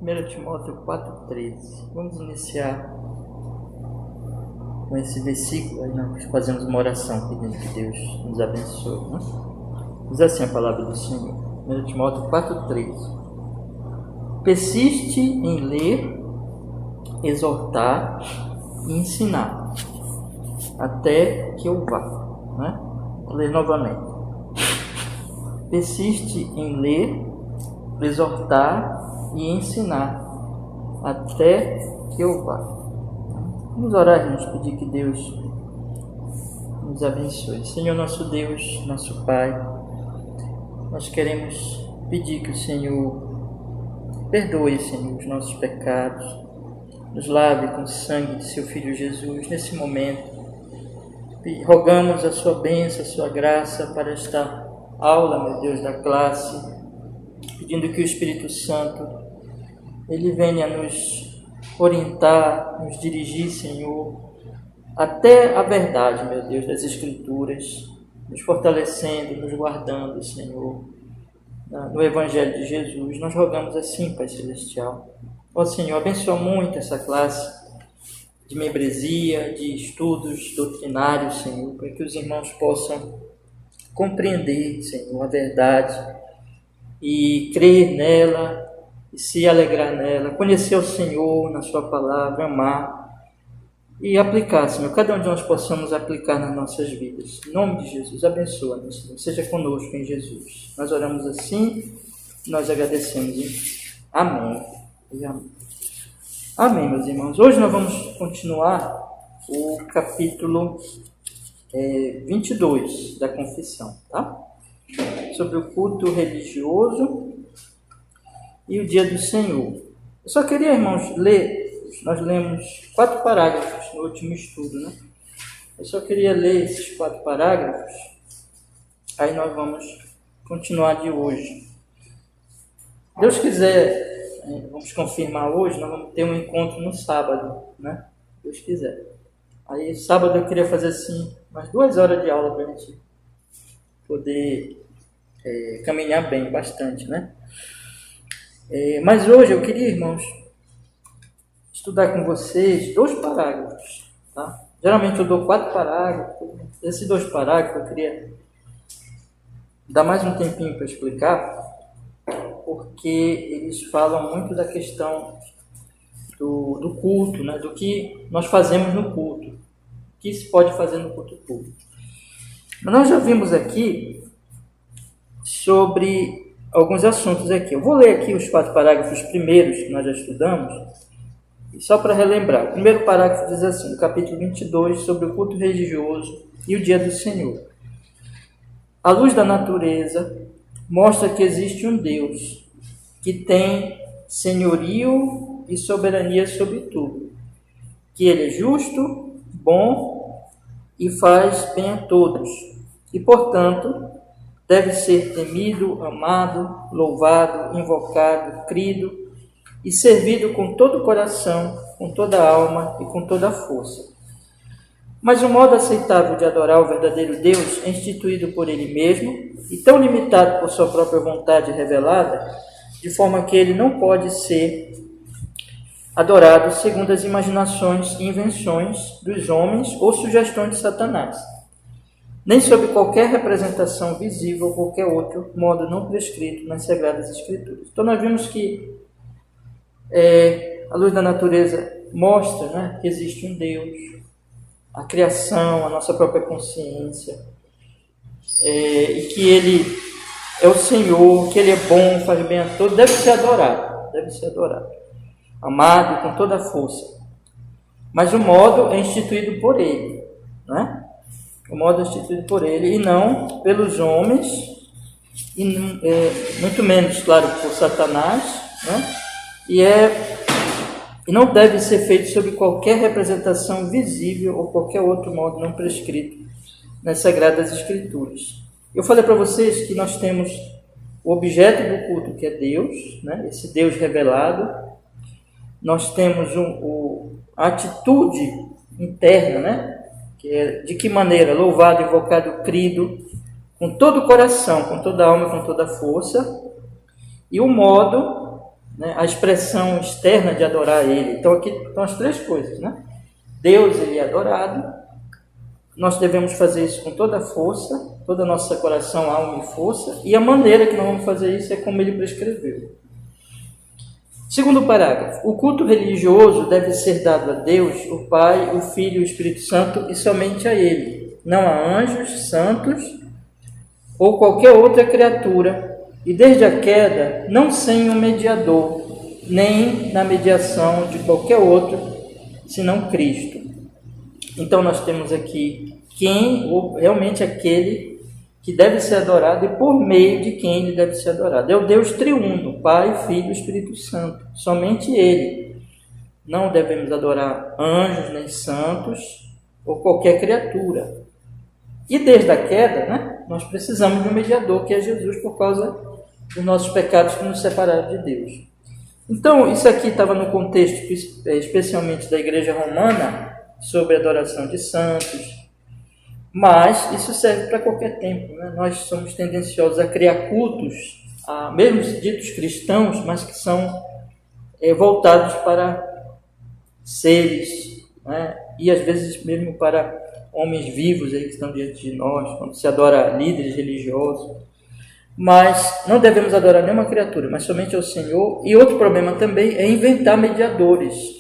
1 Timóteo 4,13. Vamos iniciar com esse versículo, aí nós fazemos uma oração pedindo que Deus nos abençoe. Né? Diz assim a palavra do Senhor, 1 Timóteo 4,13. Persiste em ler, exortar e ensinar, até que eu vá. Né? Vou ler novamente. Persiste em ler, exortar e ensinar, até que eu vá. Vamos orar, irmãos, pedir que Deus nos abençoe. Senhor, nosso Deus, nosso Pai, nós queremos pedir que o Senhor perdoe, Senhor, os nossos pecados, nos lave com o sangue de seu Filho Jesus nesse momento. Rogamos a sua bênção, a sua graça para esta aula, meu Deus, da classe, pedindo que o Espírito Santo, ele venha nos orientar, nos dirigir, Senhor, até a verdade, meu Deus, das Escrituras, nos fortalecendo, nos guardando, Senhor, no Evangelho de Jesus. Nós rogamos assim, Pai Celestial. Ó Senhor, abençoa muito essa classe de membresia, de estudos doutrinários, Senhor, para que os irmãos possam compreender, Senhor, a verdade e crer nela e se alegrar nela, conhecer o Senhor na sua palavra, amar e aplicar, Senhor. Cada um de nós possamos aplicar nas nossas vidas. Em nome de Jesus, abençoa-nos, Senhor. Seja conosco em Jesus. Nós oramos assim, nós agradecemos. Amém. E amém. Amém, meus irmãos. Hoje nós vamos continuar o capítulo 22 da Confissão, tá? Sobre o culto religioso e o dia do Senhor. Eu só queria, irmãos, ler, nós lemos 4 parágrafos no último estudo, né? Eu só queria ler esses 4 parágrafos, aí nós vamos continuar de hoje. Deus quiser, vamos confirmar hoje, nós vamos ter um encontro no sábado, né? Deus quiser. Aí, sábado eu queria fazer assim, umas 2 horas de aula para a gente poder caminhar bem, bastante, né? Mas hoje eu queria, irmãos, estudar com vocês 2 parágrafos, tá? Geralmente eu dou 4 parágrafos. Esses 2 parágrafos eu queria dar mais um tempinho para explicar, porque eles falam muito da questão do culto, né? Do que nós fazemos no culto, o que se pode fazer no culto público. Mas nós já vimos aqui sobre alguns assuntos aqui. Eu vou ler aqui os 4 parágrafos primeiros que nós já estudamos, e só para relembrar. O primeiro parágrafo diz assim, no capítulo 22, sobre o culto religioso e o dia do Senhor. A luz da natureza mostra que existe um Deus que tem senhorio e soberania sobre tudo, que Ele é justo, bom e faz bem a todos, e, portanto, deve ser temido, amado, louvado, invocado, crido e servido com todo o coração, com toda a alma e com toda a força. Mas o modo aceitável de adorar o verdadeiro Deus é instituído por Ele mesmo e tão limitado por sua própria vontade revelada, de forma que Ele não pode ser adorado segundo as imaginações e invenções dos homens ou sugestões de Satanás, nem sob qualquer representação visível ou qualquer outro modo não prescrito nas Sagradas Escrituras. Então nós vimos que a luz da natureza mostra, né, que existe um Deus, a criação, a nossa própria consciência, e que Ele é o Senhor, que Ele é bom, faz bem a todos, deve ser adorado, amado com toda a força. Mas o modo é instituído por Ele, né? O modo é instituído por Ele e não pelos homens, e muito menos, claro, por Satanás, né? E não deve ser feito sob qualquer representação visível ou qualquer outro modo não prescrito nas Sagradas Escrituras. Eu falei para vocês que nós temos o objeto do culto, que é Deus, né? Esse Deus revelado. Nós temos a atitude interna, né? Que é de que maneira? Louvado, invocado, crido, com todo o coração, com toda a alma, com toda a força. E o modo né, a expressão externa de adorar Ele. Então aqui estão as três coisas, né? Deus, Ele é adorado, nós devemos fazer isso com toda a força, toda a nossa coração, alma e força, e a maneira que nós vamos fazer isso é como Ele prescreveu. Segundo parágrafo, o culto religioso deve ser dado a Deus, o Pai, o Filho e o Espírito Santo, e somente a Ele, não a anjos, santos ou qualquer outra criatura, e desde a queda, não sem um mediador, nem na mediação de qualquer outro, senão Cristo. Então nós temos aqui quem, ou realmente aquele que deve ser adorado e por meio de quem ele deve ser adorado. É o Deus triuno, Pai, Filho e Espírito Santo. Somente Ele. Não devemos adorar anjos nem santos ou qualquer criatura. E desde a queda, né, nós precisamos de um mediador, que é Jesus, por causa dos nossos pecados que nos separaram de Deus. Então, isso aqui estava no contexto especialmente da Igreja Romana, sobre a adoração de santos, mas isso serve para qualquer tempo, né? Nós somos tendenciosos a criar cultos, mesmo ditos cristãos, mas que são voltados para seres, né? E às vezes mesmo para homens vivos aí que estão diante de nós, quando se adora líderes religiosos. Mas não devemos adorar nenhuma criatura, mas somente ao Senhor. E outro problema também é inventar mediadores.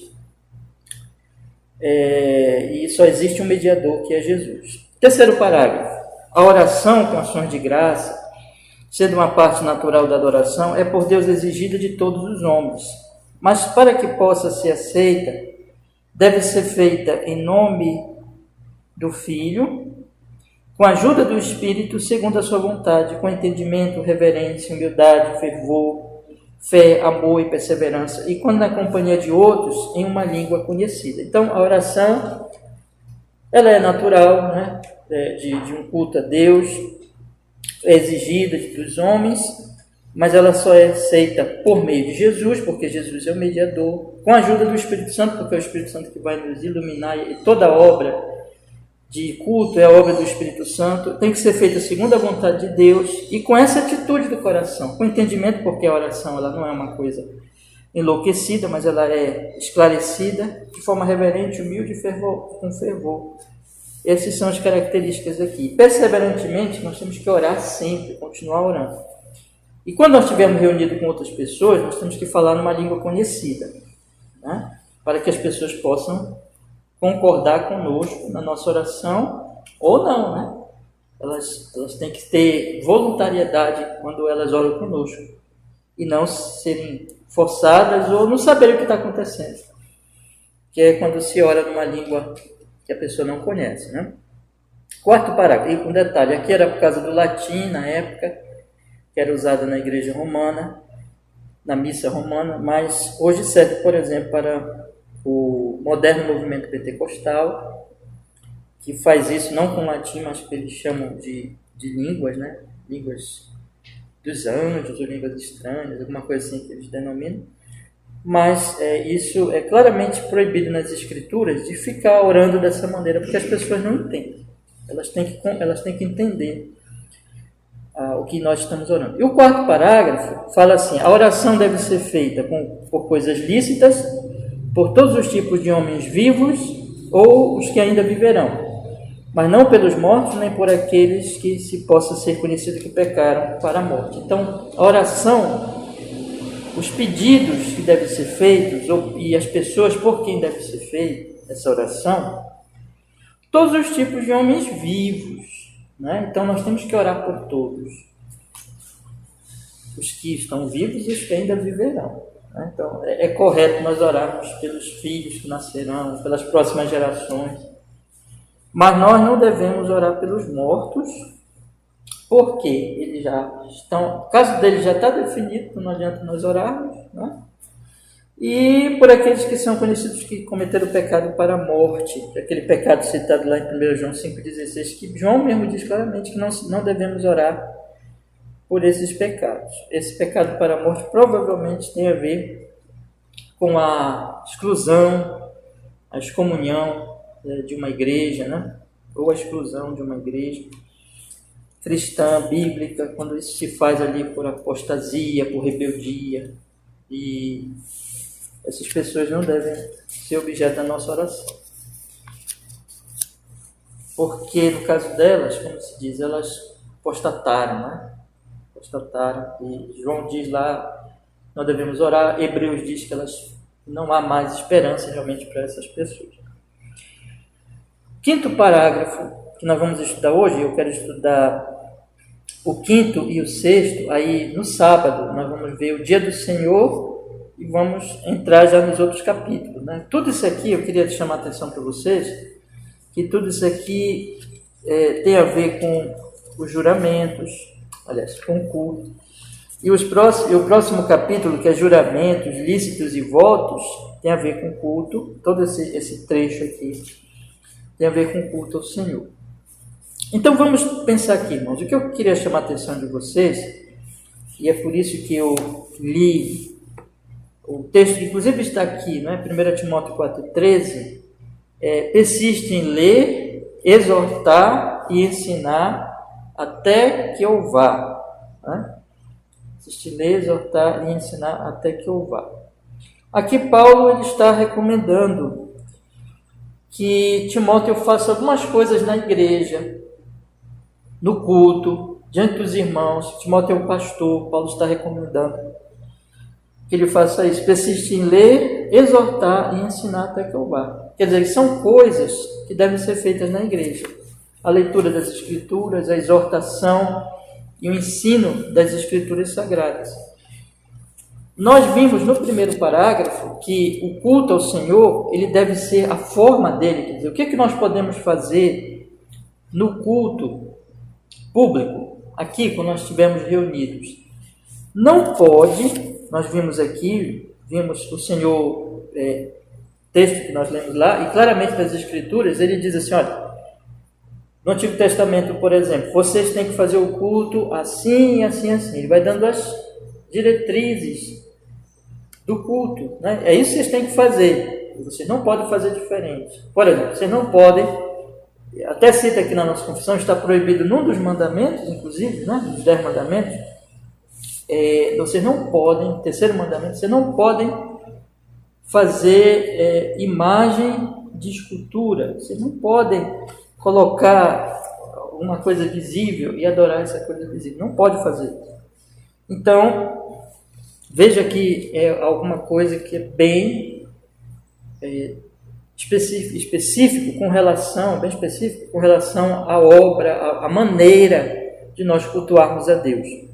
E só existe um mediador, que é Jesus. Terceiro parágrafo. A oração com ações de graça, sendo uma parte natural da adoração, é por Deus exigida de todos os homens. Mas para que possa ser aceita, deve ser feita em nome do Filho, com a ajuda do Espírito, segundo a sua vontade, com entendimento, reverência, humildade, fervor, fé, amor e perseverança, e quando na companhia de outros, em uma língua conhecida. Então, a oração, ela é natural, né, de um culto a Deus, é exigida dos homens, mas ela só é aceita por meio de Jesus, porque Jesus é o mediador, com a ajuda do Espírito Santo, porque é o Espírito Santo que vai nos iluminar, e toda obra de culto é a obra do Espírito Santo, tem que ser feita segundo a vontade de Deus e com essa atitude do coração, com entendimento, porque a oração ela não é uma coisa enlouquecida, mas ela é esclarecida de forma reverente, humilde e com fervor. Essas são as características aqui. Perseverantemente, nós temos que orar sempre, continuar orando. E quando nós estivermos reunidos com outras pessoas, nós temos que falar numa língua conhecida, né? Para que as pessoas possam concordar conosco na nossa oração, ou não, né? Elas têm que ter voluntariedade quando elas oram conosco, e não serem forçadas ou não saberem o que está acontecendo, que é quando se ora numa língua que a pessoa não conhece, né? Quarto parágrafo, e com detalhe, aqui era por causa do latim na época, que era usado na igreja romana, na missa romana, mas hoje serve, por exemplo, para o moderno movimento pentecostal, que faz isso não com latim, mas que eles chamam de línguas, né? Línguas dos anjos, ou línguas estranhas, alguma coisa assim que eles denominam. Mas isso é claramente proibido nas escrituras, de ficar orando dessa maneira, porque as pessoas não entendem. Elas têm que entender o que nós estamos orando. E o quarto parágrafo fala assim: a oração deve ser feita por coisas lícitas, por todos os tipos de homens vivos ou os que ainda viverão, mas não pelos mortos, nem por aqueles que se possa ser conhecido que pecaram para a morte. Então, a oração, os pedidos que devem ser feitos, e as pessoas por quem deve ser feita essa oração, todos os tipos de homens vivos, né? Então, nós temos que orar por todos, os que estão vivos e os que ainda viverão. Então, é correto nós orarmos pelos filhos que nascerão, pelas próximas gerações, mas nós não devemos orar pelos mortos, porque eles já estão, o caso deles já está definido, não adianta nós orarmos, né? E por aqueles que são conhecidos que cometeram o pecado para a morte, aquele pecado citado lá em 1 João 5,16, que João mesmo diz claramente que não devemos orar por esses pecados. Esse pecado para a morte provavelmente tem a ver com a exclusão, a excomunhão de uma igreja, né? Ou a exclusão de uma igreja cristã, bíblica, quando isso se faz ali por apostasia, por rebeldia, E essas pessoas não devem ser objeto da nossa oração. Porque, no caso delas, como se diz, elas apostataram, né? Apostataram. E João diz lá, nós devemos orar. Hebreus diz que não há mais esperança realmente para essas pessoas. Quinto parágrafo que nós vamos estudar hoje, eu quero estudar o quinto e o sexto. Aí no sábado nós vamos ver o dia do Senhor e vamos entrar já nos outros capítulos, né? Tudo isso aqui, eu queria chamar a atenção para vocês, que tudo isso aqui tem a ver com os juramentos, aliás, com o culto. E o próximo capítulo, que é juramentos, lícitos e votos, tem a ver com o culto. Todo esse trecho aqui tem a ver com o culto ao Senhor. Então vamos pensar aqui, irmãos. O que eu queria chamar a atenção de vocês, e é por isso que eu li o texto, que inclusive está aqui, não é? 1 Timóteo 4,13, persiste em ler, exortar e ensinar até que eu vá. Né? Persiste em ler, exortar e ensinar até que eu vá. Aqui Paulo ele está recomendando que Timóteo faça algumas coisas na igreja, no culto, diante dos irmãos. Timóteo é um pastor, Paulo está recomendando que ele faça isso, persiste em ler, exortar e ensinar até que eu vá. Quer dizer, são coisas que devem ser feitas na igreja. A leitura das Escrituras, a exortação e o ensino das Escrituras Sagradas. Nós vimos no primeiro parágrafo que o culto ao Senhor, ele deve ser a forma dele. Quer dizer, o que é que nós podemos fazer no culto público, aqui, quando nós estivermos reunidos? Não pode, nós vimos o Senhor, texto que nós lemos lá, e claramente nas Escrituras, ele diz assim, olha, no Antigo Testamento, por exemplo, vocês têm que fazer o culto assim, assim, assim. Ele vai dando as diretrizes do culto, né? É isso que vocês têm que fazer. Vocês não podem fazer diferente. Por exemplo, vocês não podem, até cita aqui na nossa confissão, está proibido num dos mandamentos, inclusive, né, dos 10 mandamentos, vocês não podem, terceiro mandamento, vocês não podem fazer imagem de escultura, vocês não podem colocar uma coisa visível e adorar essa coisa visível, não pode fazer isso. Então, veja que é alguma coisa que é bem específico com relação à obra, à maneira de nós cultuarmos a Deus.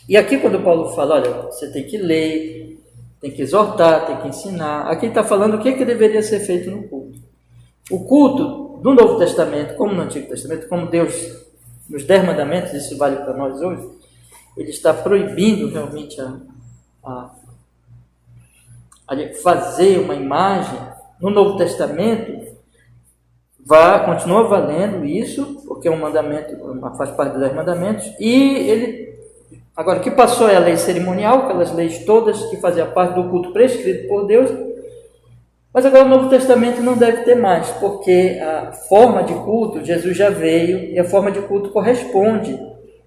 E aqui quando Paulo fala, olha, você tem que ler, tem que exortar, tem que ensinar, aqui ele está falando o que deveria ser feito no culto. O culto do Novo Testamento, como no Antigo Testamento, como Deus, nos 10 mandamentos, isso vale para nós hoje, ele está proibindo realmente a fazer uma imagem. No Novo Testamento, continua valendo isso, porque é um mandamento, faz parte dos 10 mandamentos, e agora, o que passou é a lei cerimonial, aquelas leis todas que faziam parte do culto prescrito por Deus, mas agora o Novo Testamento não deve ter mais, porque a forma de culto, Jesus já veio, e a forma de culto corresponde.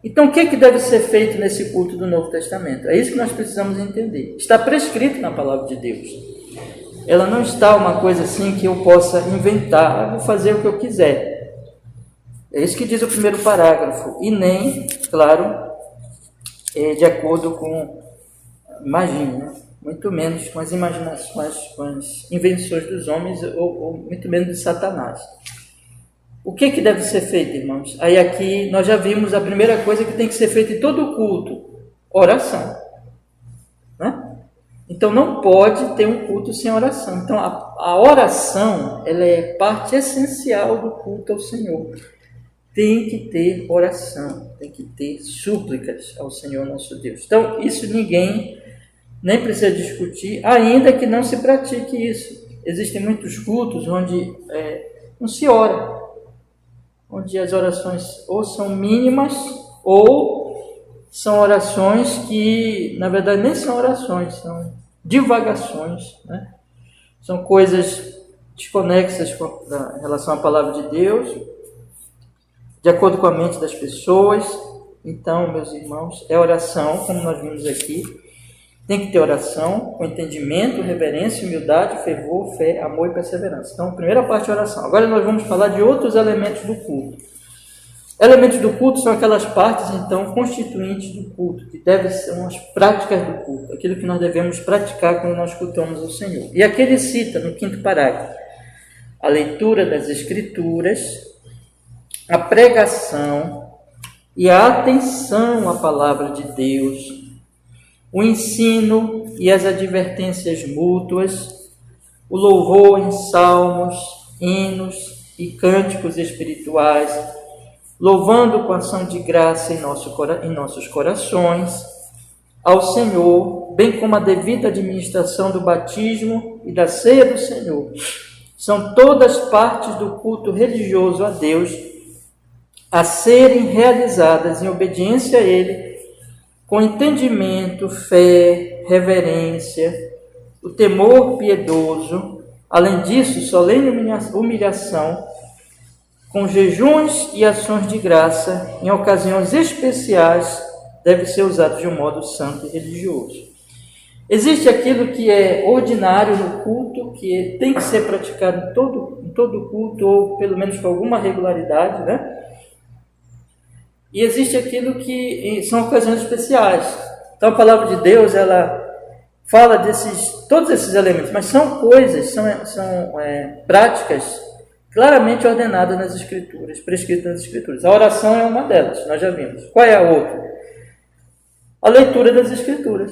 Então, o que deve ser feito nesse culto do Novo Testamento? É isso que nós precisamos entender. Está prescrito na palavra de Deus. Ela não está uma coisa assim que eu possa inventar, eu vou fazer o que eu quiser. É isso que diz o primeiro parágrafo, e nem, claro, de acordo com, imagine, né? Muito menos com as imaginações, com as invenções dos homens, ou muito menos de Satanás. O que deve ser feito, irmãos? Aí aqui nós já vimos a primeira coisa que tem que ser feita em todo o culto: oração. Né? Então não pode ter um culto sem oração. Então a oração, ela é parte essencial do culto ao Senhor. Tem que ter oração, tem que ter súplicas ao Senhor nosso Deus. Então isso ninguém nem precisa discutir, ainda que não se pratique isso. Existem muitos cultos onde não se ora, onde as orações ou são mínimas ou são orações que, na verdade, nem são orações, são divagações, né? São coisas desconexas em relação à palavra de Deus, de acordo com a mente das pessoas. Então, meus irmãos, é oração, como nós vimos aqui. Tem que ter oração, com entendimento, reverência, humildade, fervor, fé, amor e perseverança. Então, a primeira parte é oração. Agora nós vamos falar de outros elementos do culto. Elementos do culto são aquelas partes, então, constituintes do culto, que devem ser as práticas do culto, aquilo que nós devemos praticar quando nós cultuamos o Senhor. E aqui ele cita, no 5º parágrafo, a leitura das Escrituras, a pregação e a atenção à palavra de Deus, o ensino e as advertências mútuas, o louvor em salmos, hinos e cânticos espirituais, louvando com ação de graça em nossos corações ao Senhor, bem como a devida administração do batismo e da ceia do Senhor. São todas partes do culto religioso a Deus a serem realizadas em obediência a Ele, com entendimento, fé, reverência, o temor piedoso, além disso, solene humilhação, com jejuns e ações de graça, em ocasiões especiais, deve ser usado de um modo santo e religioso. Existe aquilo que é ordinário no culto, que tem que ser praticado em todo culto, ou pelo menos com alguma regularidade, né? E existe aquilo que são ocasiões especiais. Então a palavra de Deus, ela fala todos esses elementos, mas são coisas, são práticas claramente ordenadas nas Escrituras, prescritas nas Escrituras. A oração é uma delas, nós já vimos. Qual é a outra? A leitura das Escrituras,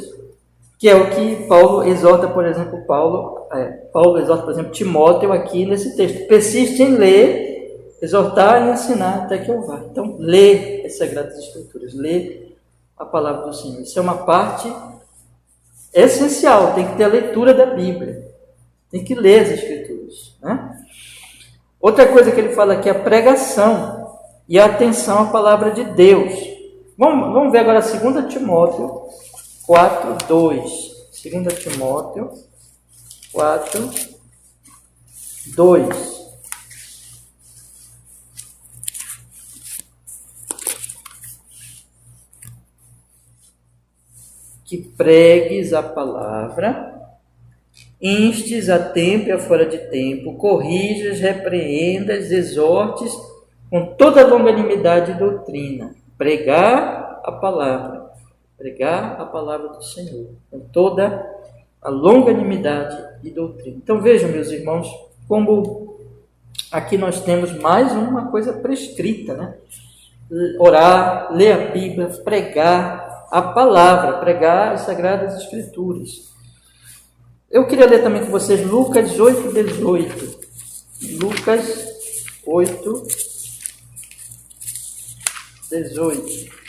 que é o que Paulo exorta, por exemplo, Paulo exorta, por exemplo, Timóteo aqui nesse texto. Persiste em ler, exortar e ensinar até que eu vá. Então, lê as Sagradas Escrituras, lê a palavra do Senhor. Isso é uma parte essencial, tem que ter a leitura da Bíblia, tem que ler as Escrituras, né? Outra coisa que ele fala aqui é a pregação e a atenção à palavra de Deus. Vamos ver agora 2 Timóteo 4, 2. 2 Timóteo 4, 2. Que pregues a palavra, instes a tempo e a fora de tempo, corrijas, repreendas, exortes com toda longanimidade e doutrina. Pregar a palavra do Senhor, com toda a longanimidade e doutrina. Então vejam, meus irmãos, como aqui nós temos mais uma coisa prescrita, né? Orar, ler a Bíblia, pregar a palavra, pregar as Sagradas Escrituras. Eu queria ler também com vocês Lucas 8, 18. Lucas 8, 18.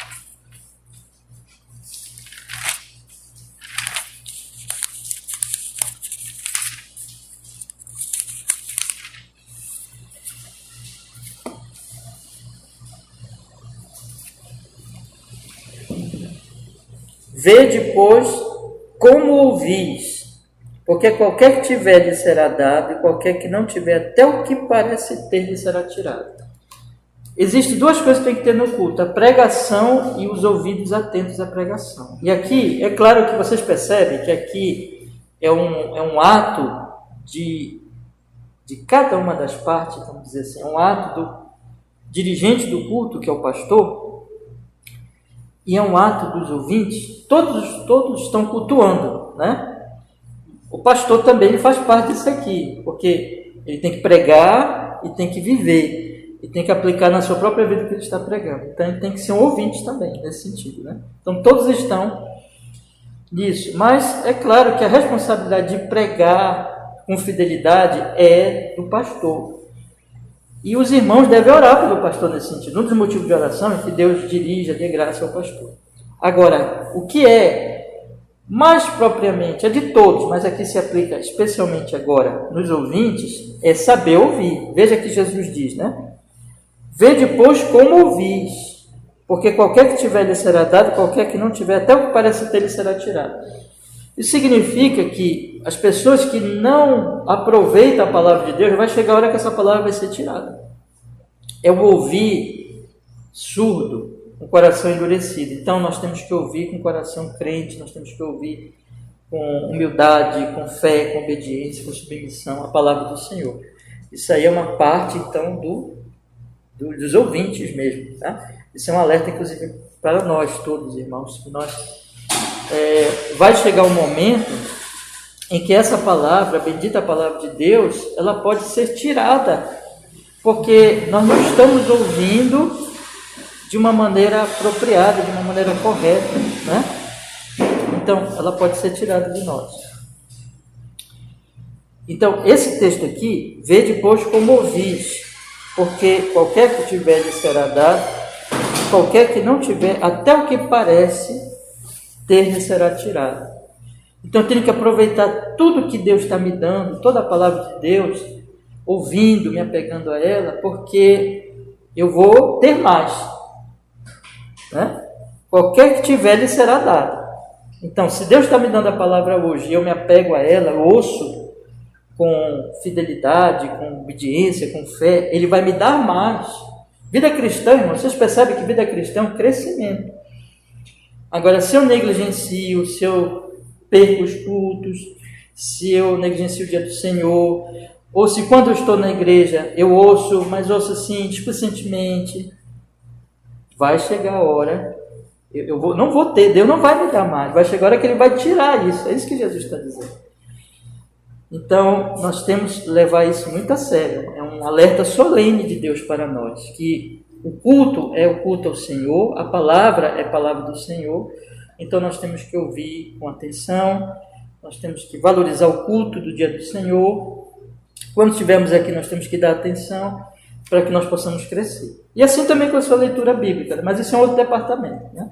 Vede, pois, como ouvis, porque qualquer que tiver lhe será dado, e qualquer que não tiver, até o que parece ter lhe será tirado. Existem duas coisas que tem que ter no culto: a pregação e os ouvidos atentos à pregação. E aqui, é claro que vocês percebem que aqui é um ato de cada uma das partes, vamos dizer assim, é um ato do dirigente do culto, que é o pastor, e é um ato dos ouvintes. Todos estão cultuando, né? O pastor também ele faz parte disso aqui, porque ele tem que pregar e tem que viver, e tem que aplicar na sua própria vida o que ele está pregando. Então ele tem que ser um ouvinte também, nesse sentido, né? Então todos estão nisso, mas é claro que a responsabilidade de pregar com fidelidade é do pastor. E os irmãos devem orar pelo pastor nesse sentido. Um dos motivos de oração é que Deus dirija, dê graça ao pastor. Agora, o que é mais propriamente, é de todos, mas aqui se aplica especialmente agora nos ouvintes, é saber ouvir. Veja que Jesus diz, né? Vede, pois, como ouvis, porque qualquer que tiver lhe será dado, qualquer que não tiver, até o que parece ter lhe será tirado. Isso significa que as pessoas que não aproveitam a palavra de Deus, vai chegar a hora que essa palavra vai ser tirada. É o ouvir surdo, com o coração endurecido. Então nós temos que ouvir com o coração crente, nós temos que ouvir com humildade, com fé, com obediência, com submissão à palavra do Senhor. Isso aí é uma parte, então, dos ouvintes mesmo, tá? Isso é um alerta, inclusive, para nós todos, irmãos, que vai chegar um momento em que essa palavra, a bendita palavra de Deus, ela pode ser tirada, porque nós não estamos ouvindo de uma maneira apropriada, de uma maneira correta, né? Então, ela pode ser tirada de nós. Então, esse texto aqui, vê depois como ouvis, porque qualquer que tiver lhe será dado, qualquer que não tiver, até o que parece ter lhe será tirado. Então, eu tenho que aproveitar tudo que Deus está me dando, toda a palavra de Deus, ouvindo, me apegando a ela, porque eu vou ter mais, né? Qualquer que tiver lhe será dado. Então, se Deus está me dando a palavra hoje e eu me apego a ela, eu ouço com fidelidade, com obediência, com fé, Ele vai me dar mais. Vida cristã, irmão, vocês percebem que vida cristã é um crescimento. Agora, se eu negligencio, se eu perco os cultos, se eu negligencio o dia do Senhor, ou se quando eu estou na igreja eu ouço, mas ouço assim, displicentemente, vai chegar a hora, não vou ter, Deus não vai me dar mais, vai chegar a hora que Ele vai tirar isso, é isso que Jesus está dizendo. Então, nós temos que levar isso muito a sério, é um alerta solene de Deus para nós, que o culto é o culto ao Senhor, a palavra é a palavra do Senhor, então nós temos que ouvir com atenção, nós temos que valorizar o culto do dia do Senhor, quando estivermos aqui nós temos que dar atenção para que nós possamos crescer. E assim também com a sua leitura bíblica, mas isso é um outro departamento, né?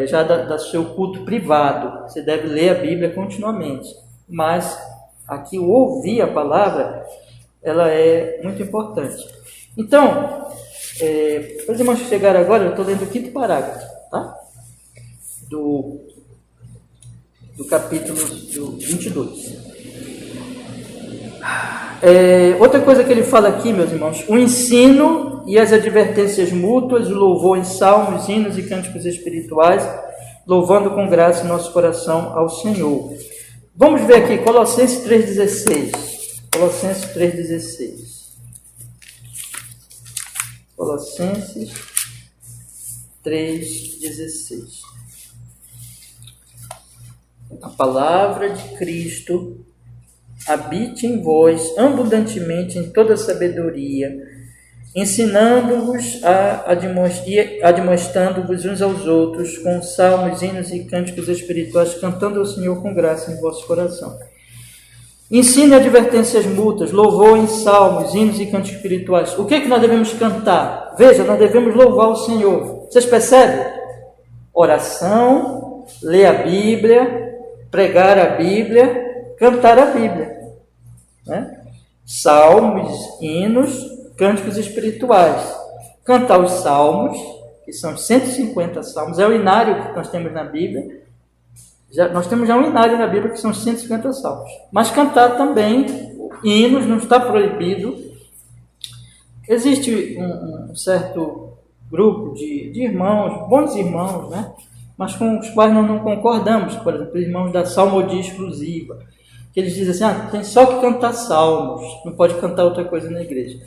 Já do seu culto privado, você deve ler a Bíblia continuamente, mas aqui o ouvir a palavra, ela é muito importante. Então, para os irmãos que chegaram agora, eu estou lendo o 5º parágrafo, tá? Do capítulo 22. Outra coisa que ele fala aqui, meus irmãos, o ensino e as advertências mútuas, o louvor em salmos, hinos e cânticos espirituais, louvando com graça nosso coração ao Senhor. Vamos ver aqui, Colossenses 3,16. Colossenses 3,16. Colossenses 3,16. A palavra de Cristo habite em vós abundantemente em toda sabedoria, ensinando-vos e admoestando-vos uns aos outros com salmos, hinos e cânticos espirituais, cantando ao Senhor com graça em vosso coração. Ensino e advertências mútuas, louvor em salmos, hinos e cânticos espirituais. O que é que nós devemos cantar? Veja, nós devemos louvar o Senhor. Vocês percebem? Oração, ler a Bíblia, pregar a Bíblia, cantar a Bíblia, né? Salmos, hinos, cânticos espirituais. Cantar os salmos, que são 150 salmos, é o inário que nós temos na Bíblia. Nós temos já um inário na Bíblia que são 150 salmos. Mas cantar também hinos não está proibido. Existe um certo grupo de irmãos, bons irmãos, né? Mas com os quais nós não concordamos. Por exemplo, irmãos da salmodia exclusiva, que eles dizem assim, tem só que cantar salmos, não pode cantar outra coisa na igreja.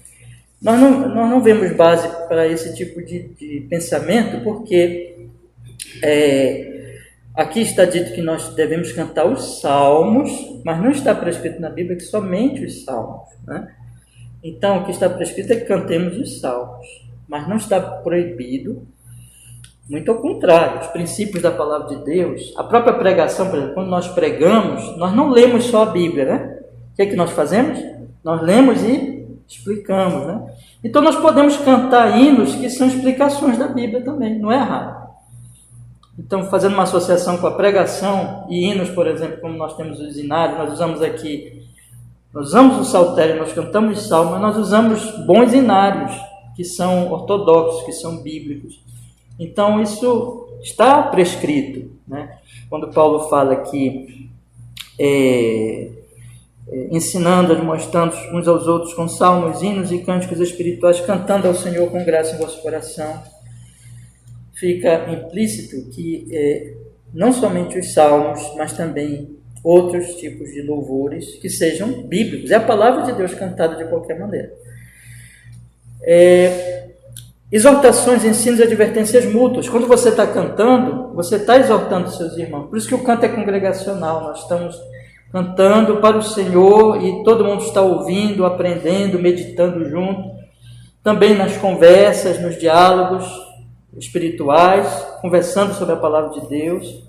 Nós não vemos base para esse tipo de pensamento, porque aqui está dito que nós devemos cantar os salmos, mas não está prescrito na Bíblia que somente os salmos, né? Então, o que está prescrito é que cantemos os salmos, mas não está proibido. Muito ao contrário, os princípios da palavra de Deus, a própria pregação, por exemplo, quando nós pregamos, nós não lemos só a Bíblia, né? O que é que nós fazemos? Nós lemos e explicamos, né? Então nós podemos cantar hinos que são explicações da Bíblia também, não é errado. Então, fazendo uma associação com a pregação e hinos, por exemplo, como nós temos os inários, nós usamos aqui, nós usamos o saltério, nós cantamos salmos, mas nós usamos bons inários, que são ortodoxos, que são bíblicos. Então, isso está prescrito, né? Quando Paulo fala aqui, ensinando, admoestando uns aos outros com salmos, hinos e cânticos espirituais, cantando ao Senhor com graça em vosso coração, fica implícito que não somente os salmos, mas também outros tipos de louvores que sejam bíblicos. É a palavra de Deus cantada de qualquer maneira. Exortações, ensinos e advertências mútuas. Quando você está cantando, você está exortando seus irmãos. Por isso que o canto é congregacional. Nós estamos cantando para o Senhor e todo mundo está ouvindo, aprendendo, meditando junto. Também nas conversas, nos diálogos espirituais, conversando sobre a palavra de Deus.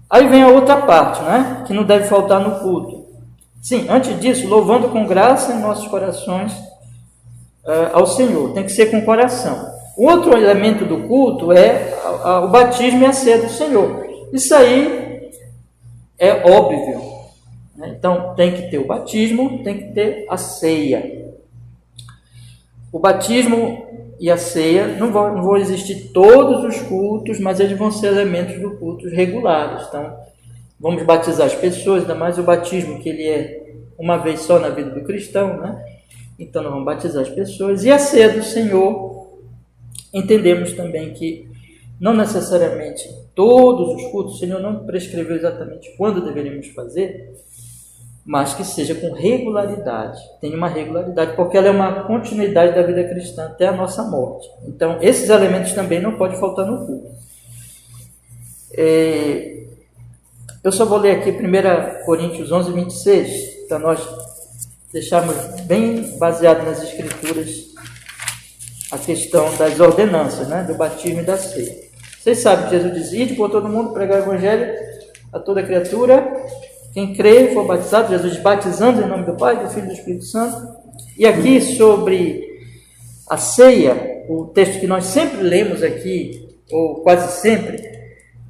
Aí vem a outra parte, né? Que não deve faltar no culto. Sim, antes disso, louvando com graça em nossos corações ao Senhor. Tem que ser com o coração. O outro elemento do culto é o batismo e a ceia do Senhor. Isso aí é óbvio, né? Então, tem que ter o batismo, tem que ter a ceia. O batismo e a ceia não vão existir todos os cultos, mas eles vão ser elementos do culto regulares. Então, vamos batizar as pessoas, ainda mais o batismo, que ele é uma vez só na vida do cristão, né? Então, nós vamos batizar as pessoas. E a ceia do Senhor, entendemos também que não necessariamente todos os cultos, o Senhor não prescreveu exatamente quando deveríamos fazer, mas que seja com regularidade. Tem uma regularidade, porque ela é uma continuidade da vida cristã até a nossa morte. Então, esses elementos também não podem faltar no culto. Eu só vou ler aqui 1 Coríntios 11, 26, para nós deixarmos bem baseado nas Escrituras a questão das ordenanças, né? Do batismo e da ceia. Vocês sabem que Jesus dizia: ide por todo mundo, pregar o Evangelho a toda criatura. Quem crê e for batizado, Jesus batizando em nome do Pai, do Filho e do Espírito Santo. E aqui sobre a ceia, o texto que nós sempre lemos aqui, ou quase sempre,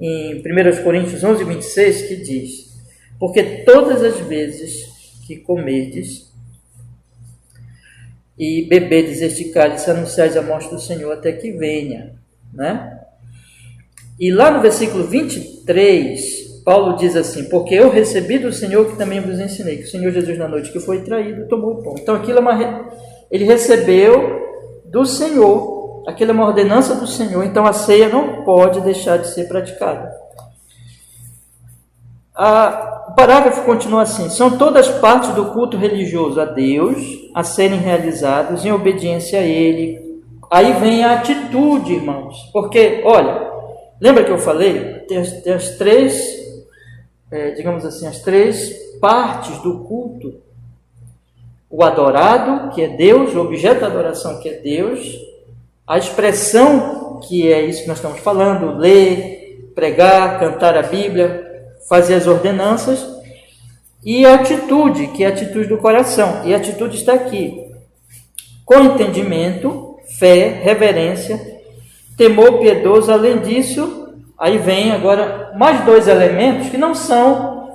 em 1 Coríntios 11, 26, que diz: porque todas as vezes que comerdes e beberdes este cálice, anunciais a morte do Senhor até que venha, né? E lá no versículo 23, Paulo diz assim: porque eu recebi do Senhor que também vos ensinei, que o Senhor Jesus, na noite que foi traído, tomou o pão. Então aquilo ele recebeu do Senhor, aquilo é uma ordenança do Senhor. Então a ceia não pode deixar de ser praticada. O parágrafo continua assim: são todas partes do culto religioso a Deus a serem realizados em obediência a Ele. Aí vem a atitude, irmãos, porque, olha, lembra que eu falei? Tem as três, digamos assim, as três partes do culto: o adorado, que é Deus, o objeto da adoração, que é Deus, a expressão, que é isso que nós estamos falando, ler, pregar, cantar a Bíblia, fazer as ordenanças, e a atitude, que é a atitude do coração. E a atitude está aqui: com entendimento, fé, reverência, temor piedoso. Além disso, aí vem agora mais dois elementos que não são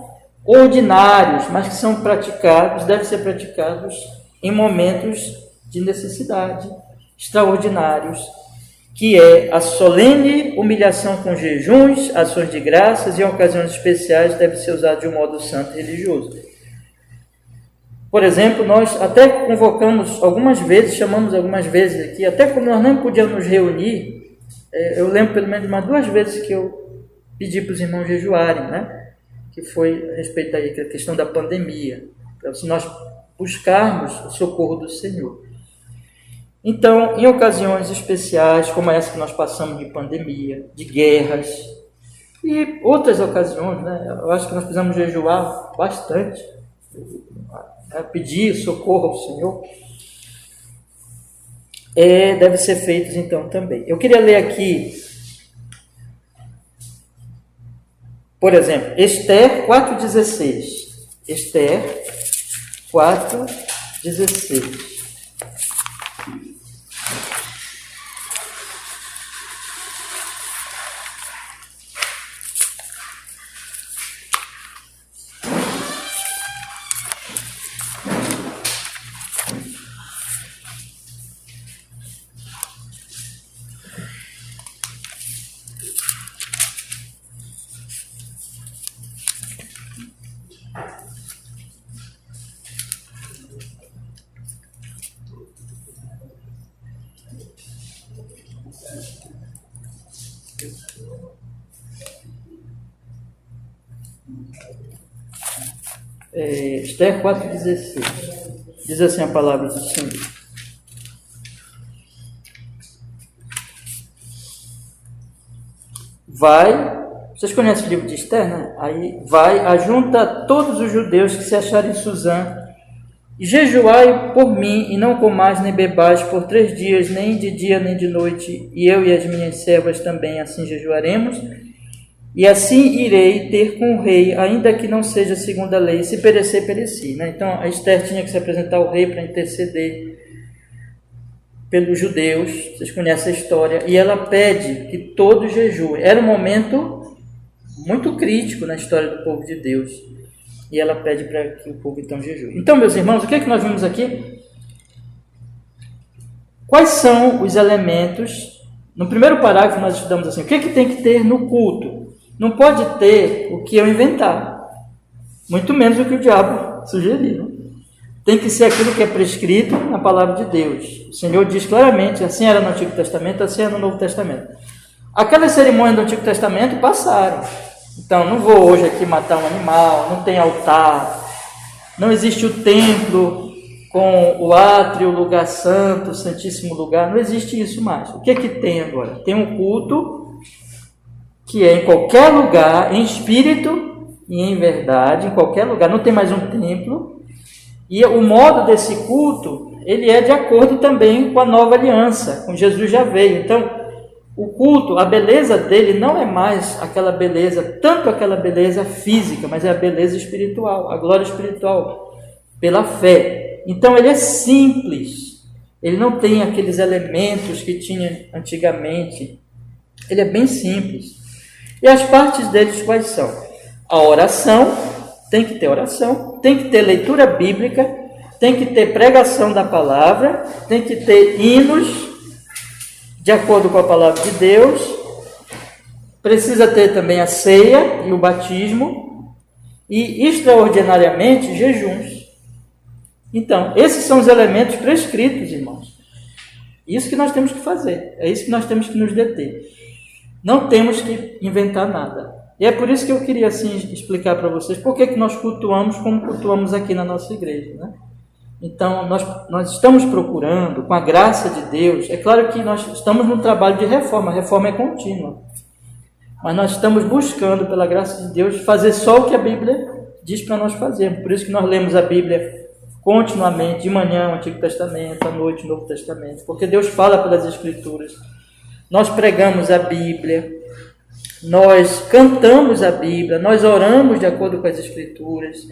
ordinários, mas que são praticados, devem ser praticados em momentos de necessidade, extraordinários, que é a solene humilhação com jejuns, ações de graças e em ocasiões especiais deve ser usado de um modo santo e religioso. Por exemplo, nós até convocamos algumas vezes, chamamos algumas vezes aqui, até quando nós não podíamos nos reunir, eu lembro pelo menos umas 2 vezes que eu pedi para os irmãos jejuarem, né? Que foi a respeito da questão da pandemia, para nós buscarmos o socorro do Senhor. Então, em ocasiões especiais, como essa que nós passamos de pandemia, de guerras e outras ocasiões, né? Eu acho que nós precisamos jejuar bastante, pedir socorro ao Senhor, deve ser feitos então também. Eu queria ler aqui, por exemplo, Esther 4,16. Esther 4,16. Esther 4,16. Diz assim a palavra do Senhor. Vai, vocês conhecem o livro de Esther, né? Aí vai, ajunta todos os judeus que se acharem em Suzã, e jejuai por mim, e não comais nem bebais por 3 dias, nem de dia nem de noite, e eu e as minhas servas também assim jejuaremos, e assim irei ter com o rei, ainda que não seja segundo a lei, se perecer, pereci. Né? Então a Esther tinha que se apresentar ao rei para interceder pelos judeus, vocês conhecem a história, e ela pede que todos jejuem. Era um momento muito crítico na história do povo de Deus, e ela pede para que o povo então jejue. Então, meus irmãos, o que é que nós vimos aqui? Quais são os elementos? No primeiro parágrafo nós estudamos assim, o que é que tem que ter no culto? Não pode ter o que eu inventar, muito menos o que o diabo sugeriu. Tem que ser aquilo que é prescrito na palavra de Deus. O Senhor diz claramente, assim era no Antigo Testamento, assim é no Novo Testamento. Aquelas cerimônias do Antigo Testamento passaram. Então, não vou hoje aqui matar um animal, não tem altar, não existe o templo com o átrio, o lugar santo, o santíssimo lugar, não existe isso mais. O que é que tem agora? Tem um culto que é em qualquer lugar, em espírito e em verdade, em qualquer lugar, não tem mais um templo, e o modo desse culto, ele é de acordo também com a nova aliança, com Jesus já veio. Então, o culto, a beleza dele não é mais aquela beleza, tanto aquela beleza física, mas é a beleza espiritual, a glória espiritual, pela fé. Então, ele é simples, ele não tem aqueles elementos que tinha antigamente, ele é bem simples. E as partes deles quais são? A oração, tem que ter oração, tem que ter leitura bíblica, tem que ter pregação da palavra, tem que ter hinos de acordo com a palavra de Deus, precisa ter também a ceia e o batismo, e extraordinariamente jejuns. Então, esses são os elementos prescritos, irmãos. Isso que nós temos que fazer, é isso que nós temos que nos deter. Não temos que inventar nada. E é por isso que eu queria assim explicar para vocês por que nós cultuamos como cultuamos aqui na nossa igreja, né? Então, nós estamos procurando, com a graça de Deus, é claro que nós estamos num trabalho de reforma, a reforma é contínua, mas nós estamos buscando, pela graça de Deus, fazer só o que a Bíblia diz para nós fazermos. Por isso que nós lemos a Bíblia continuamente, de manhã o Antigo Testamento, à noite o Novo Testamento, porque Deus fala pelas Escrituras. Nós pregamos a Bíblia, nós cantamos a Bíblia, nós oramos de acordo com as Escrituras,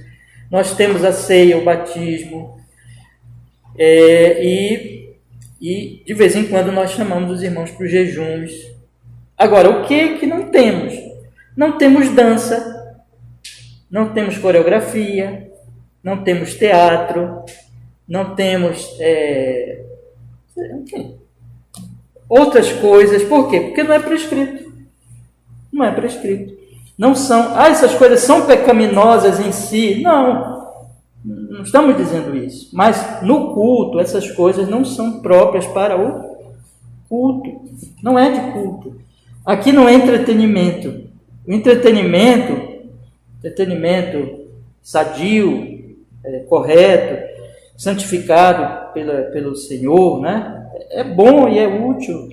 nós temos a ceia, o batismo, e de vez em quando nós chamamos os irmãos para os jejuns. Agora, o que não temos? Não temos dança, não temos coreografia, não temos teatro, não temos outras coisas. Por quê? Porque não é prescrito. Não é prescrito. Não são, essas coisas são pecaminosas em si. Não estamos dizendo isso. Mas no culto, essas coisas não são próprias para o culto. Não é de culto. Aqui não é entretenimento. O entretenimento sadio, correto, santificado pelo Senhor, né? É bom e é útil,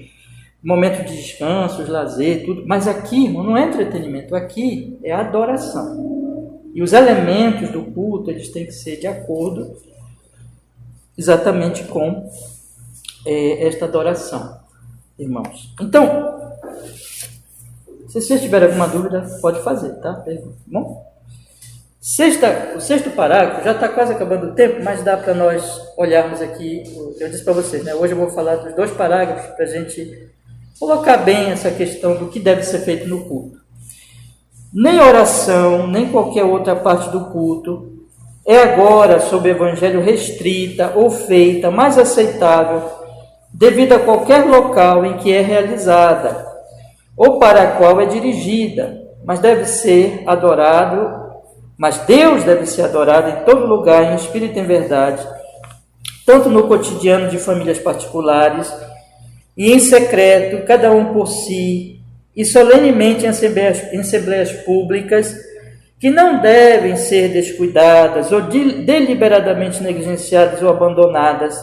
momento de descanso, lazer, tudo, mas aqui, irmão, não é entretenimento, aqui é adoração. E os elementos do culto, eles têm que ser de acordo exatamente com esta adoração, irmãos. Então, se vocês tiverem alguma dúvida, pode fazer, tá? Bom? O sexto parágrafo, já está quase acabando o tempo, mas dá para nós olharmos aqui. Eu disse para vocês, né? Hoje eu vou falar dos 2 parágrafos para a gente colocar bem essa questão do que deve ser feito no culto. Nem oração, nem qualquer outra parte do culto é agora, sob o evangelho, restrita ou feita mais aceitável devido a qualquer local em que é realizada ou para a qual é dirigida, mas Deus deve ser adorado em todo lugar, em espírito e em verdade, tanto no cotidiano de famílias particulares e em secreto, cada um por si, e solenemente em assembleias públicas que não devem ser descuidadas ou deliberadamente negligenciadas ou abandonadas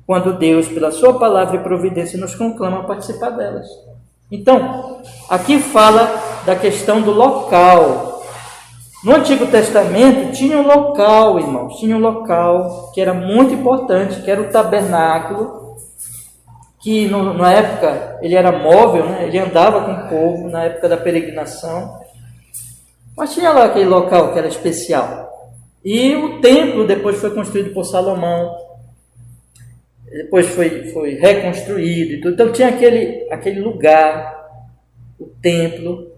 quando Deus, pela sua palavra e providência, nos conclama a participar delas. Então, aqui fala da questão do local. No Antigo Testamento tinha um local, irmãos, tinha um local que era muito importante, que era o tabernáculo, que na época ele era móvel, né? Ele andava com o povo na época da peregrinação, mas tinha lá aquele local que era especial. E o templo depois foi construído por Salomão, depois foi reconstruído e tudo. Então tinha aquele lugar, o templo,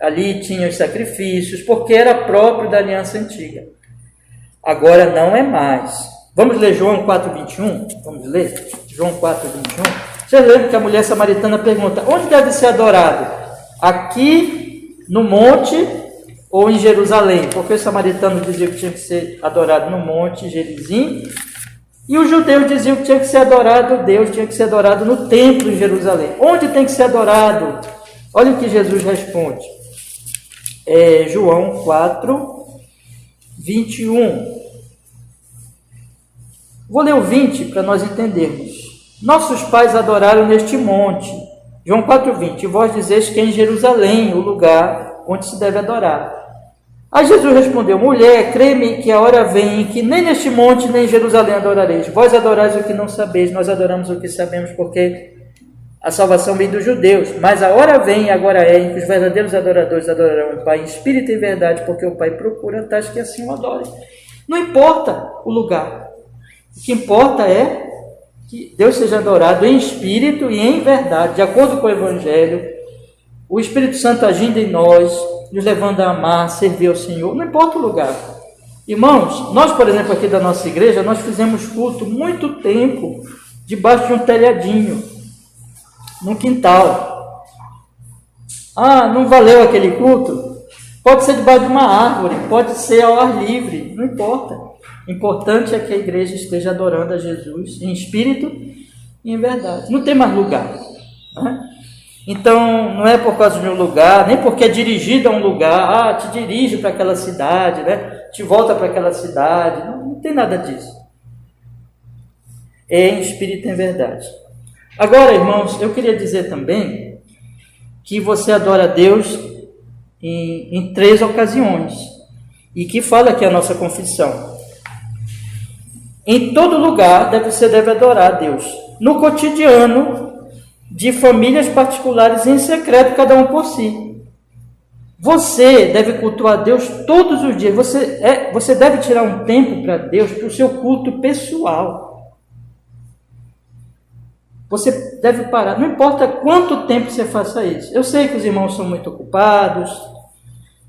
ali tinha os sacrifícios, porque era próprio da aliança antiga. Agora não é mais. Vamos ler João 4:21? Vamos ler João 4:21. Você lembra que a mulher samaritana pergunta: onde deve ser adorado? Aqui no monte ou em Jerusalém? Porque os samaritanos diziam que tinha que ser adorado no monte Gerizim, e os judeus diziam que tinha que ser adorado, Deus tinha que ser adorado no templo em Jerusalém. Onde tem que ser adorado? Olha o que Jesus responde. João 4:21. Vou ler o 20 para nós entendermos. Nossos pais adoraram neste monte. João 4:20. E vós dizeis que é em Jerusalém o lugar onde se deve adorar. Aí Jesus respondeu: mulher, crê-me que a hora vem em que nem neste monte nem em Jerusalém adorareis. Vós adorais o que não sabeis, nós adoramos o que sabemos, porque a salvação vem dos judeus. Mas a hora vem, e agora é, em que os verdadeiros adoradores adorarão o Pai em espírito e verdade, porque o Pai procura tais que assim o adorem. Não importa o lugar. O que importa é que Deus seja adorado em espírito e em verdade, de acordo com o Evangelho, o Espírito Santo agindo em nós, nos levando a amar, servir ao Senhor, não importa o lugar. Irmãos, nós, por exemplo, aqui da nossa igreja, nós fizemos culto muito tempo debaixo de um telhadinho, no quintal. Não valeu aquele culto? Pode ser debaixo de uma árvore, pode ser ao ar livre, não importa. O importante é que a igreja esteja adorando a Jesus em espírito e em verdade. Não tem mais lugar, né? Então, não é por causa de um lugar, nem porque é dirigido a um lugar, te dirige para aquela cidade, né? Te volta para aquela cidade, não tem nada disso. É em espírito e em verdade. Agora, irmãos, eu queria dizer também que você adora a Deus em 3 ocasiões, e que fala aqui a nossa confissão. Em todo lugar você deve adorar a Deus. No cotidiano, de famílias particulares, em secreto, cada um por si. Você deve cultuar a Deus todos os dias. Você deve tirar um tempo para Deus, para o seu culto pessoal. Você deve parar, não importa quanto tempo você faça isso. Eu sei que os irmãos são muito ocupados,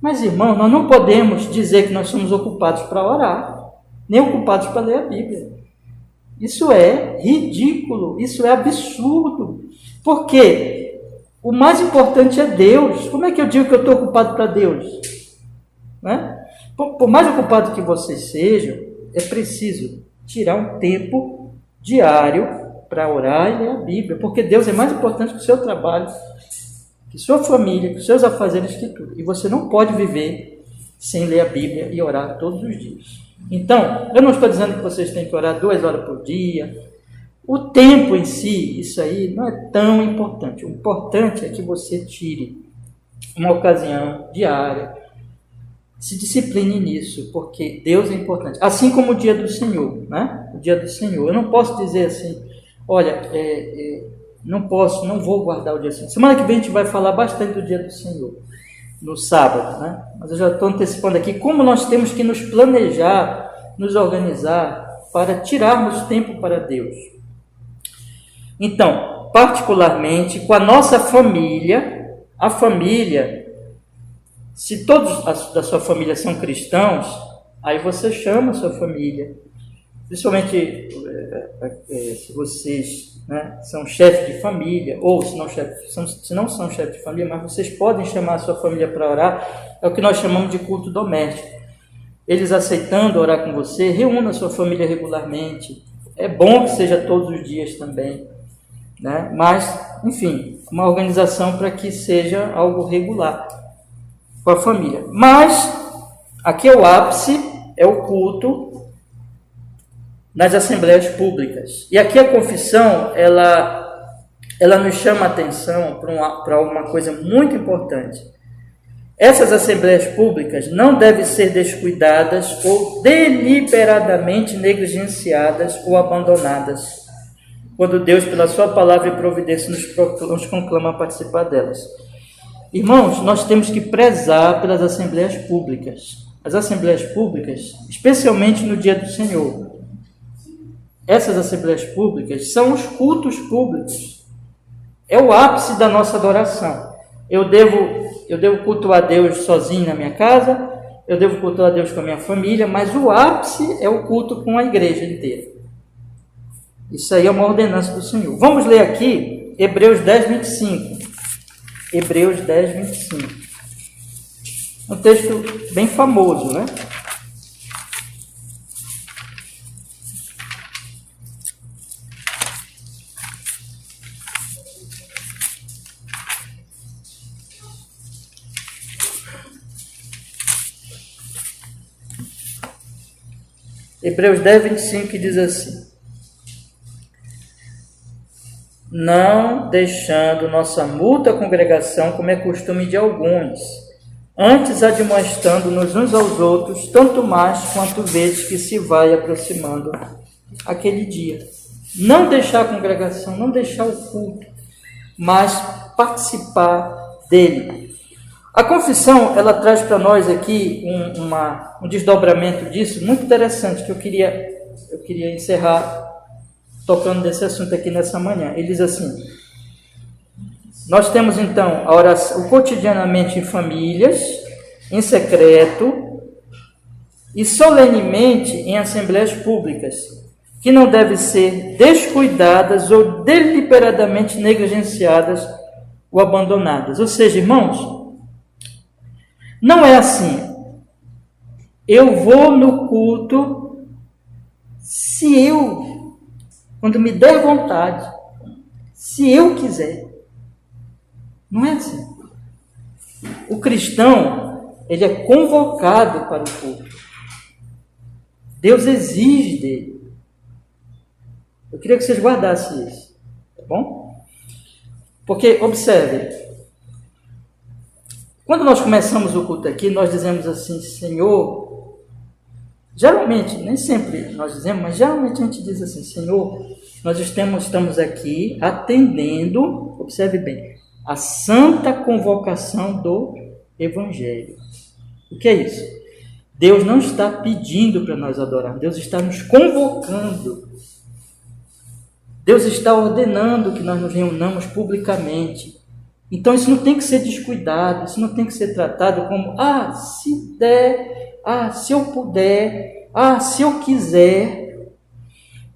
mas, irmão, nós não podemos dizer que nós somos ocupados para orar, nem ocupados para ler a Bíblia. Isso é ridículo, isso é absurdo. Porque o mais importante é Deus. Como é que eu digo que eu estou ocupado para Deus? Né? Por mais ocupado que vocês sejam, é preciso tirar um tempo diário para orar e ler a Bíblia, porque Deus é mais importante que o seu trabalho, que sua família, que os seus afazeres, que tudo. E você não pode viver sem ler a Bíblia e orar todos os dias. Então, eu não estou dizendo que vocês têm que orar 2 horas por dia. O tempo em si, isso aí não é tão importante. O importante é que você tire uma ocasião diária, se discipline nisso, porque Deus é importante. Assim como o dia do Senhor, né? O dia do Senhor. Eu não posso dizer assim, olha, não vou guardar o dia do Senhor. Semana que vem a gente vai falar bastante do dia do Senhor, no sábado, né? Mas eu já estou antecipando aqui como nós temos que nos planejar, nos organizar para tirarmos tempo para Deus. Então, particularmente com a nossa família, a família, se todos da sua família são cristãos, aí você chama a sua família, principalmente se vocês, né, são chefes de família, ou se não são chefes de família, mas vocês podem chamar a sua família para orar, é o que nós chamamos de culto doméstico. Eles aceitando orar com você, reúna a sua família regularmente. É bom que seja todos os dias também, né? Mas, enfim, uma organização para que seja algo regular. com a família. Mas aqui é o ápice, é o culto nas assembleias públicas. E aqui a confissão, ela nos chama a atenção para uma coisa muito importante. Essas assembleias públicas não devem ser descuidadas ou deliberadamente negligenciadas ou abandonadas, quando Deus, pela sua palavra e providência, nos conclama a participar delas. Irmãos, nós temos que prezar pelas assembleias públicas. As assembleias públicas, especialmente no dia do Senhor. Essas assembleias públicas são os cultos públicos. É o ápice da nossa adoração. Eu devo cultuar a Deus sozinho na minha casa, eu devo cultuar a Deus com a minha família, mas o ápice é o culto com a igreja inteira. Isso aí é uma ordenança do Senhor. Vamos ler aqui Hebreus 10, 25. Hebreus 10, 25. Um texto bem famoso, né? Hebreus 10, 25, que diz assim: não deixando nossa mútua congregação, como é costume de alguns, antes admoestando-nos uns aos outros, tanto mais quanto vezes que se vai aproximando aquele dia. Não deixar a congregação, não deixar o culto, mas participar dele. A confissão, ela traz para nós aqui um desdobramento disso muito interessante, que eu queria encerrar tocando nesse assunto aqui nessa manhã. Ele diz assim: nós temos então a oração cotidianamente em famílias, em secreto e solenemente em assembleias públicas, que não devem ser descuidadas ou deliberadamente negligenciadas ou abandonadas. Ou seja, irmãos, não é assim: eu vou no culto quando me der vontade, se eu quiser. Não é assim. O cristão, ele é convocado para o culto. Deus exige dele. Eu queria que vocês guardassem isso, tá bom? Porque, observe, quando nós começamos o culto aqui, nós dizemos assim: Senhor, geralmente, nem sempre nós dizemos, mas geralmente a gente diz assim: Senhor, nós estamos aqui atendendo, observe bem, a santa convocação do Evangelho. O que é isso? Deus não está pedindo para nós adorar, Deus está nos convocando. Deus está ordenando que nós nos reunamos publicamente. Então isso não tem que ser descuidado, isso não tem que ser tratado como: se der, se eu puder, se eu quiser.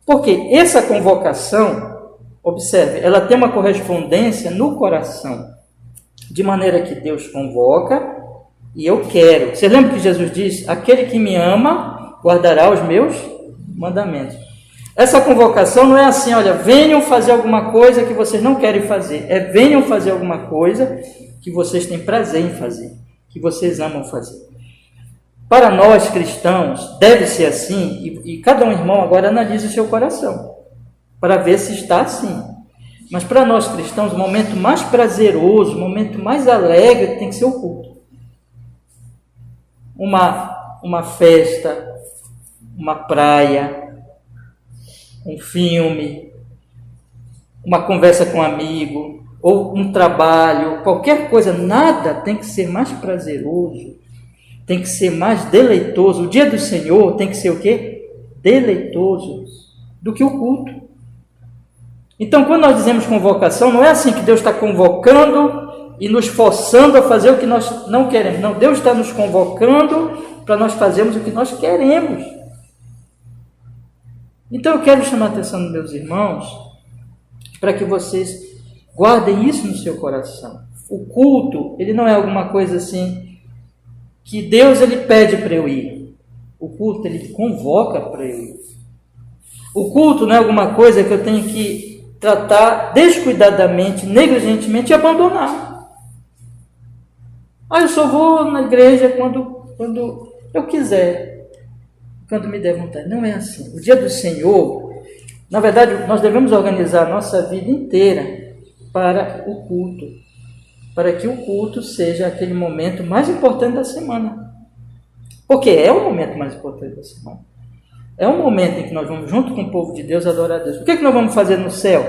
Porque essa convocação, observe, ela tem uma correspondência no coração, de maneira que Deus convoca e eu quero. Você lembra que Jesus diz: aquele que me ama guardará os meus mandamentos. Essa convocação não é assim: olha, venham fazer alguma coisa que vocês não querem fazer. É: venham fazer alguma coisa que vocês têm prazer em fazer, que vocês amam fazer. Para nós cristãos, deve ser assim, e cada um irmão agora analisa o seu coração, para ver se está assim. Mas para nós cristãos, o momento mais prazeroso, o momento mais alegre tem que ser o culto. Uma festa, uma praia, um filme, uma conversa com um amigo, ou um trabalho, qualquer coisa, nada tem que ser mais prazeroso, tem que ser mais deleitoso. O dia do Senhor tem que ser o quê? Deleitoso, do que o culto. Então, quando nós dizemos convocação, não é assim que Deus está convocando e nos forçando a fazer o que nós não queremos. Não, Deus está nos convocando para nós fazermos o que nós queremos. Então eu quero chamar a atenção dos meus irmãos para que vocês guardem isso no seu coração. O culto, ele não é alguma coisa assim que Deus ele pede para eu ir. O culto, ele convoca para eu ir. O culto não é alguma coisa que eu tenho que tratar descuidadamente, negligentemente e abandonar. Eu só vou na igreja quando eu quiser, quando me der vontade. Não é assim. O dia do Senhor, na verdade, nós devemos organizar a nossa vida inteira para o culto, para que o culto seja aquele momento mais importante da semana. Porque é o momento mais importante da semana. É um momento em que nós vamos, junto com o povo de Deus, adorar a Deus. O que nós vamos fazer no céu?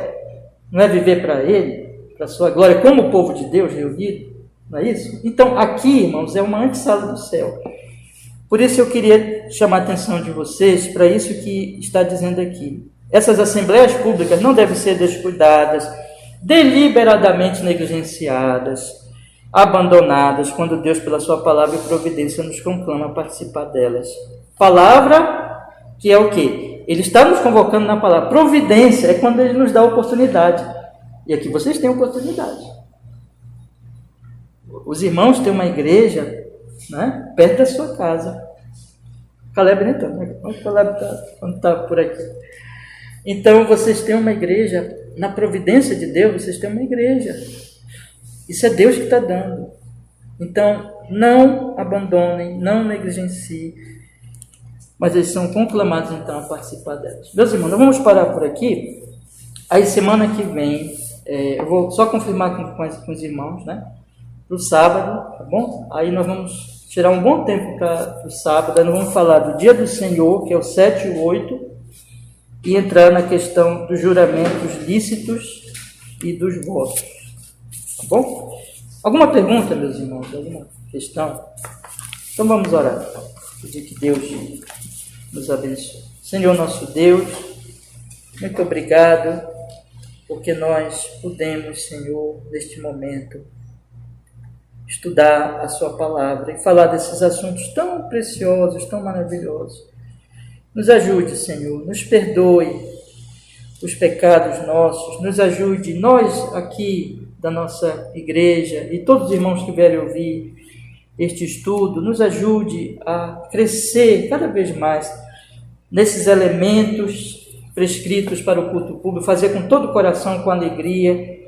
Não é viver para Ele, para a sua glória, como o povo de Deus reunido? Não é isso? Então, aqui, irmãos, é uma antessala do céu. Por isso eu queria chamar a atenção de vocês para isso que está dizendo aqui. Essas assembleias públicas não devem ser descuidadas, deliberadamente negligenciadas, abandonadas, quando Deus, pela sua palavra e providência, nos conclama a participar delas. Palavra que é o quê? Ele está nos convocando na palavra. Providência é quando Ele nos dá a oportunidade. E aqui vocês têm oportunidade. Os irmãos têm uma igreja, né, perto da sua casa. Caleb nem está, né? O Caleb está por aqui. Então, vocês têm uma igreja, na providência de Deus, vocês têm uma igreja. Isso é Deus que está dando. Então, não abandonem, não negligenciem, mas eles são conclamados, então, a participar delas. Meus irmãos, nós vamos parar por aqui. Aí, semana que vem, eu vou só confirmar com os irmãos, né? Para o sábado, tá bom? Aí nós vamos tirar um bom tempo para o sábado. Aí nós vamos falar do dia do Senhor, que é o 7 e o 8, e entrar na questão dos juramentos lícitos e dos votos. Tá bom? Alguma pergunta, meus irmãos? Alguma questão? Então vamos orar. Pedir que Deus nos abençoe. Senhor nosso Deus, muito obrigado, porque nós pudemos, Senhor, neste momento, estudar a sua palavra e falar desses assuntos tão preciosos, tão maravilhosos. Nos ajude, Senhor, nos perdoe os pecados nossos, nos ajude, nós aqui da nossa igreja e todos os irmãos que vierem ouvir este estudo, nos ajude a crescer cada vez mais nesses elementos prescritos para o culto público, fazer com todo o coração, com alegria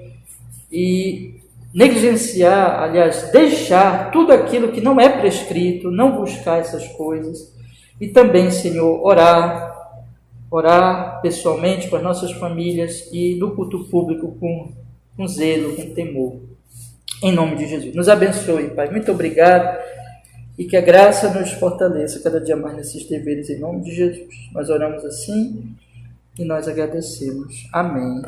e negligenciar, aliás, deixar tudo aquilo que não é prescrito, não buscar essas coisas e também, Senhor, orar pessoalmente com as nossas famílias e no culto público com zelo, com temor. Em nome de Jesus. Nos abençoe, Pai. Muito obrigado. E que a graça nos fortaleça cada dia mais nesses deveres. Em nome de Jesus. Nós oramos assim e nós agradecemos. Amém.